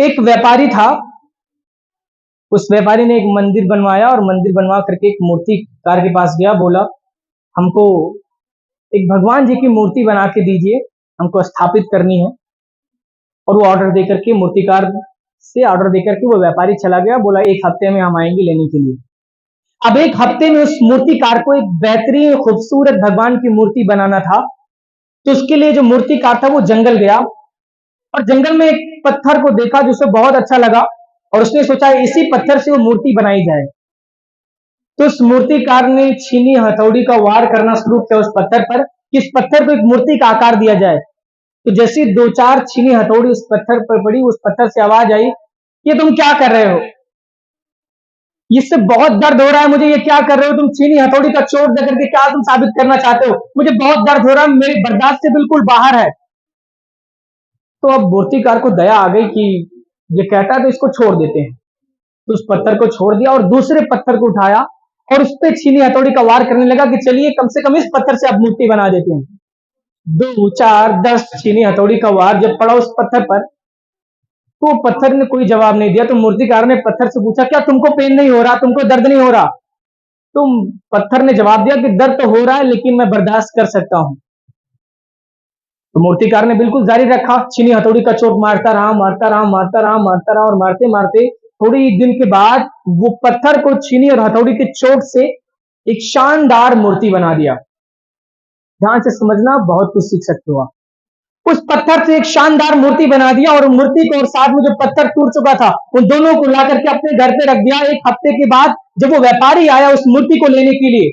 एक व्यापारी था। उस व्यापारी ने एक मंदिर बनवाया और मंदिर बनवा करके एक मूर्तिकार के पास गया, बोला हमको एक भगवान जी की मूर्ति बना के दीजिए, हमको स्थापित करनी है। और वो ऑर्डर देकर के मूर्तिकार से ऑर्डर देकर के वो व्यापारी चला गया, बोला 1 हफ्ते में हम आएंगे लेने के लिए। अब 1 हफ्ते में उस मूर्तिकार को एक बेहतरीन खूबसूरत भगवान की मूर्ति बनाना था। तो उसके लिए जो मूर्तिकार था वो जंगल गया और जंगल में एक पत्थर को देखा जो उसे बहुत अच्छा लगा और उसने सोचा इसी पत्थर से वो मूर्ति बनाई जाए। तो उस मूर्तिकार ने छीनी हथौड़ी का वार करना शुरू किया उस पत्थर पर कि इस पत्थर को एक मूर्ति का आकार दिया जाए। तो जैसे 2-4 छीनी हथौड़ी उस पत्थर पर पड़ी, उस पत्थर से आवाज आई, ये तुम क्या कर रहे हो? इससे बहुत दर्द हो रहा है मुझे, ये क्या कर रहे हो तुम? छीनी हथौड़ी का चोट देकर के क्या तुम साबित करना चाहते हो? मुझे बहुत दर्द हो रहा है, मेरे बर्दाश्त से बिल्कुल बाहर है। तो अब मूर्तिकार को दया आ गई कि ये कहता है तो इसको छोड़ देते हैं। तो उस पत्थर को छोड़ दिया और दूसरे पत्थर को उठाया और उस पर छीनी हथौड़ी का वार करने लगा कि चलिए कम से कम इस पत्थर से अब मूर्ति बना देते हैं। 2, 4, 10 छीनी हथौड़ी का वार जब पड़ा उस पत्थर पर, तो पत्थर ने कोई जवाब नहीं दिया। तो मूर्तिकार ने पत्थर से पूछा, क्या तुमको पेन नहीं हो रहा, तुमको दर्द नहीं हो रहा? तो पत्थर ने जवाब दिया कि दर्द तो हो रहा है लेकिन मैं बर्दाश्त कर सकता हूं। तो मूर्तिकार ने बिल्कुल जारी रखा, छीनी हथौड़ी का चोट मारता रहा, मारता रहा, मारता रहा, मारता रहा और मारते मारते थोड़ी दिन के बाद वो पत्थर को छीनी और हथौड़ी के चोट से एक शानदार मूर्ति बना दिया। ध्यान से समझना, बहुत कुछ सीख सकते हो आप। उस पत्थर से एक शानदार मूर्ति बना दिया और मूर्ति को और साथ में जो पत्थर टूट चुका था उन दोनों को ला करके अपने घर पे रख दिया। 1 हफ्ते के बाद जब वो व्यापारी आया उस मूर्ति को लेने के लिए,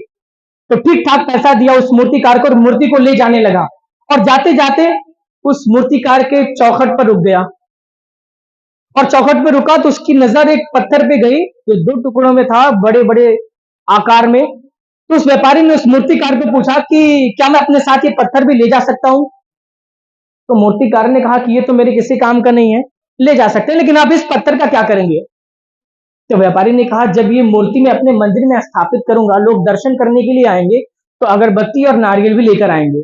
तो ठीक ठाक पैसा दिया उस मूर्तिकार को और मूर्ति को ले जाने लगा। और जाते जाते उस मूर्तिकार के चौखट पर रुक गया और चौखट पे रुका तो उसकी नजर एक पत्थर पे गई जो 2 टुकड़ों में था, बड़े बड़े आकार में। तो उस व्यापारी ने उस मूर्तिकार को पूछा कि क्या मैं अपने साथ ये पत्थर भी ले जा सकता हूं? तो मूर्तिकार ने कहा कि ये तो मेरे किसी काम का नहीं है, ले जा सकते हैं, लेकिन आप इस पत्थर का क्या करेंगे? तो व्यापारी ने कहा जब ये मूर्ति मैं अपने मंदिर में स्थापित करूंगा, लोग दर्शन करने के लिए आएंगे तो अगरबत्ती और नारियल भी लेकर आएंगे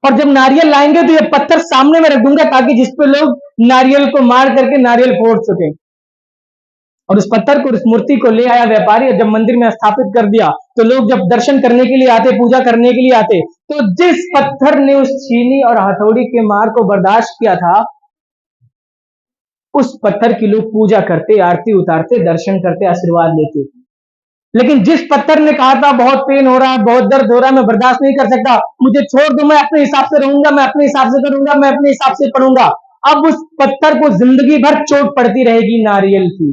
और जब नारियल लाएंगे तो ये पत्थर सामने में रख दूंगा ताकि जिसपे लोग नारियल को मार करके नारियल फोड़ सके। और उस पत्थर को, उस मूर्ति को ले आया व्यापारी और जब मंदिर में स्थापित कर दिया तो लोग जब दर्शन करने के लिए आते, पूजा करने के लिए आते, तो जिस पत्थर ने उस छीनी और हथौड़ी के मार को बर्दाश्त किया था उस पत्थर की लोग पूजा करते, आरती उतारते, दर्शन करते, आशीर्वाद लेते। लेकिन जिस पत्थर ने कहा था बहुत पेन हो रहा है, बहुत दर्द हो रहा है, मैं बर्दाश्त नहीं कर सकता, मुझे छोड़ दो, मैं अपने हिसाब से रहूंगा, मैं अपने हिसाब से करूंगा, मैं अपने हिसाब से पढ़ूंगा, अब उस पत्थर को जिंदगी भर चोट पड़ती रहेगी नारियल की।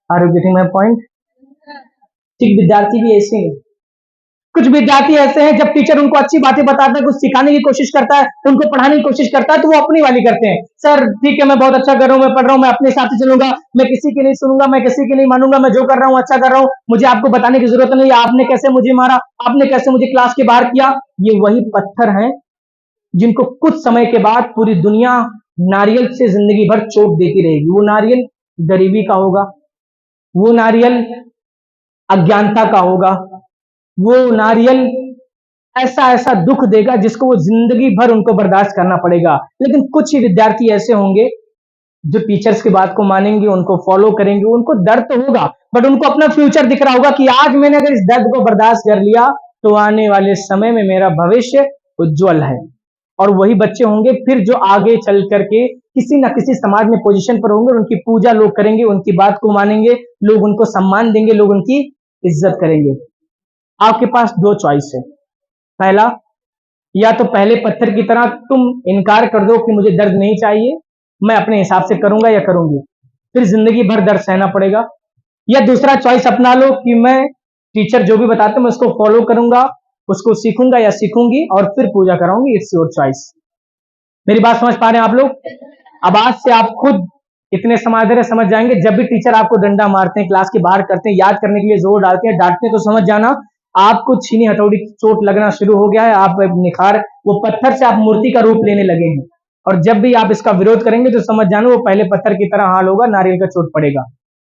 Are you getting my point? ठीक, विद्यार्थी भी ऐसे हैं। कुछ विद्यार्थी ऐसे हैं जब टीचर उनको अच्छी बातें बताता है, कुछ सिखाने की कोशिश करता है, उनको पढ़ाने की कोशिश करता है तो वो अपनी वाली करते हैं। सर ठीक है, मैं बहुत अच्छा कर रहा हूँ, मैं पढ़ रहा हूँ, मैं अपने हिसाब से चलूंगा, मैं किसी की नहीं सुनूंगा, मैं किसी की नहीं मानूंगा, मैं जो कर रहा हूँ अच्छा कर रहा हूँ, मुझे आपको बताने की जरूरत नहीं, आपने कैसे मुझे मारा, आपने कैसे मुझे क्लास के बाहर किया। ये वही पत्थर हैं जिनको कुछ समय के बाद पूरी दुनिया नारियल से जिंदगी भर चोट देती रहेगी। वो नारियल गरीबी का होगा, वो नारियल अज्ञानता का होगा, वो नारियल ऐसा ऐसा दुख देगा जिसको वो जिंदगी भर उनको बर्दाश्त करना पड़ेगा। लेकिन कुछ ही विद्यार्थी ऐसे होंगे जो टीचर्स की बात को मानेंगे, उनको फॉलो करेंगे, उनको दर्द तो होगा बट उनको अपना फ्यूचर दिख रहा होगा कि आज मैंने अगर इस दर्द को बर्दाश्त कर लिया तो आने वाले समय में मेरा भविष्य उज्जवल है। और वही बच्चे होंगे फिर जो आगे चल करके किसी ना किसी समाज में पोजीशन पर होंगे, उनकी पूजा लोग करेंगे, उनकी बात को मानेंगे, लोग उनको सम्मान देंगे, लोग उनकी इज्जत करेंगे। आपके पास 2 चॉइस है। पहला, या तो पहले पत्थर की तरह तुम इनकार कर दो कि मुझे दर्द नहीं चाहिए, मैं अपने हिसाब से करूंगा या करूंगी, फिर जिंदगी भर दर्द सहना पड़ेगा। या दूसरा चॉइस अपना लो कि मैं टीचर जो भी बताते मैं उसको फॉलो करूंगा, उसको सीखूंगा या सीखूंगी और फिर पूजा कराऊंगी। It's your choice. मेरी बात समझ पा रहे हैं आप लोग? अब आज से आप खुद इतने समझ जाएंगे, जब भी टीचर आपको डंडा मारते हैं, क्लास के बाहर करते हैं, याद करने के लिए जोर डालते हैं, डांटते हैं, तो समझ जाना आपको छीनी हथौड़ी की चोट लगना शुरू हो गया है। आप निखार, वो पत्थर से आप मूर्ति का रूप लेने लगे हैं और जब भी आप इसका विरोध करेंगे तो समझ जाना वो पहले पत्थर की तरह हाल होगा, नारियल का चोट पड़ेगा।